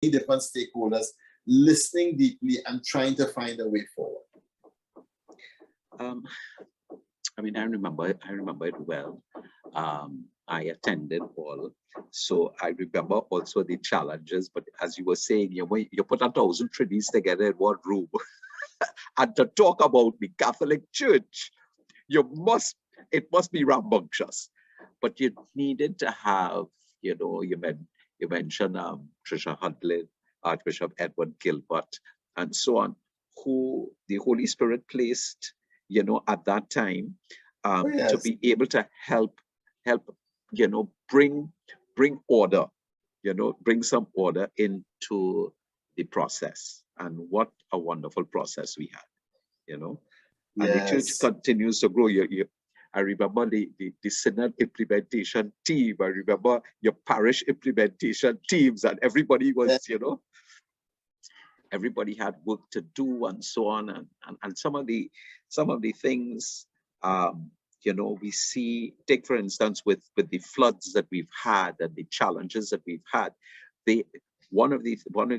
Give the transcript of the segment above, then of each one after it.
different stakeholders, listening deeply and trying to find a way forward? I mean, I remember it well. I attended all, so I remember also the challenges. But as you were saying, you put 1,000 trees together in one room, and to talk about the Catholic Church, it must be rambunctious. But you needed to have, you mentioned Trisha Hundlin, Archbishop Edward Gilbert, and so on, who the Holy Spirit placed, at that time, to be able to help, bring order, bring some order into the process. And what a wonderful process we had, and the church continues to grow. I remember the synod implementation team. I remember your parish implementation teams, and everybody was, everybody had work to do and so on. And some of the things, we see, take for instance, with the floods that we've had and the challenges that we've had, one of the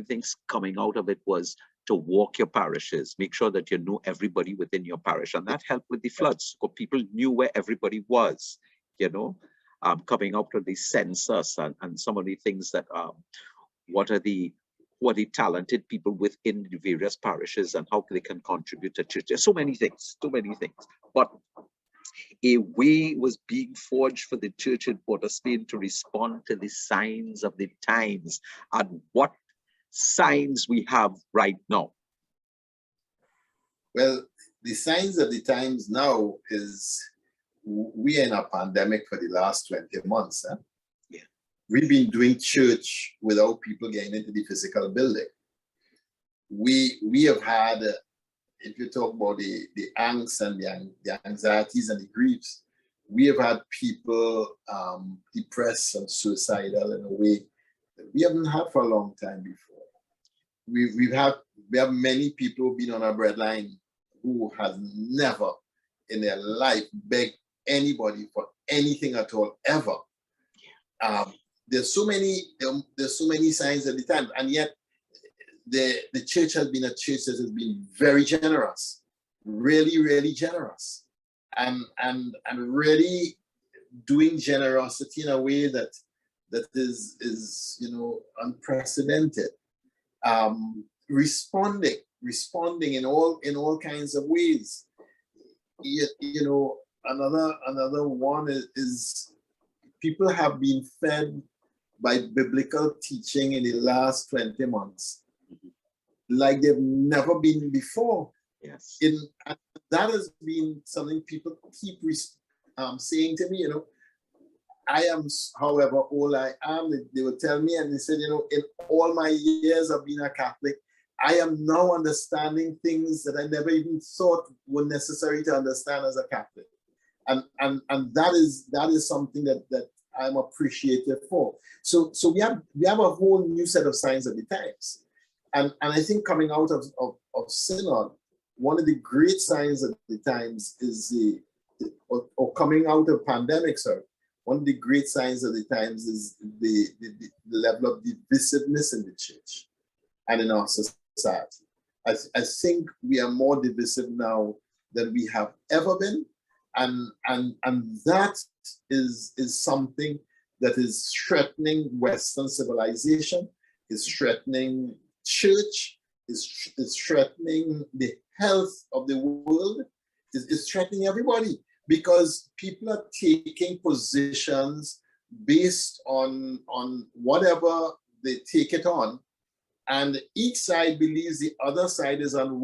things coming out of it was to walk your parishes, make sure that you know everybody within your parish. And that helped with the floods, because people knew where everybody was, coming out of the census and some of the things that, what are the talented people within the various parishes and how they can contribute to church. There's so many things. But a way was being forged for the church in Port of Spain to respond to the signs of the times. And what signs we have right now? Well, the signs of the times now is we are in a pandemic for the last 20 months. Yeah. We've been doing church without people getting into the physical building. We have had, if you talk about the angst and the anxieties and the griefs, we have had people depressed and suicidal in a way that we haven't had for a long time before. We have many people who've been on our breadline who has never in their life begged anybody for anything at all, ever. There's so many signs at the time, and yet the church has been a church that has been very generous, really, really generous, and really doing generosity in a way that is unprecedented. Responding in all kinds of ways. Another one is people have been fed by biblical teaching in the last 20 months like they've never been before. Yes. And that has been something people keep saying to me, I am, however old I am, they would tell me, and they said, in all my years of being a Catholic, I am now understanding things that I never even thought were necessary to understand as a Catholic. And that is something that I'm appreciative for. So we have a whole new set of signs of the times. And I think coming out of Synod, one of the great signs of the times is or coming out of pandemic, sorry, one of the great signs of the times is the level of divisiveness in the church and in our society. I think we are more divisive now than we have ever been. And that is something that is threatening Western civilization, is threatening church, is threatening the health of the world, is threatening everybody, because people are taking positions based on whatever they take it on, and each side believes the other side is on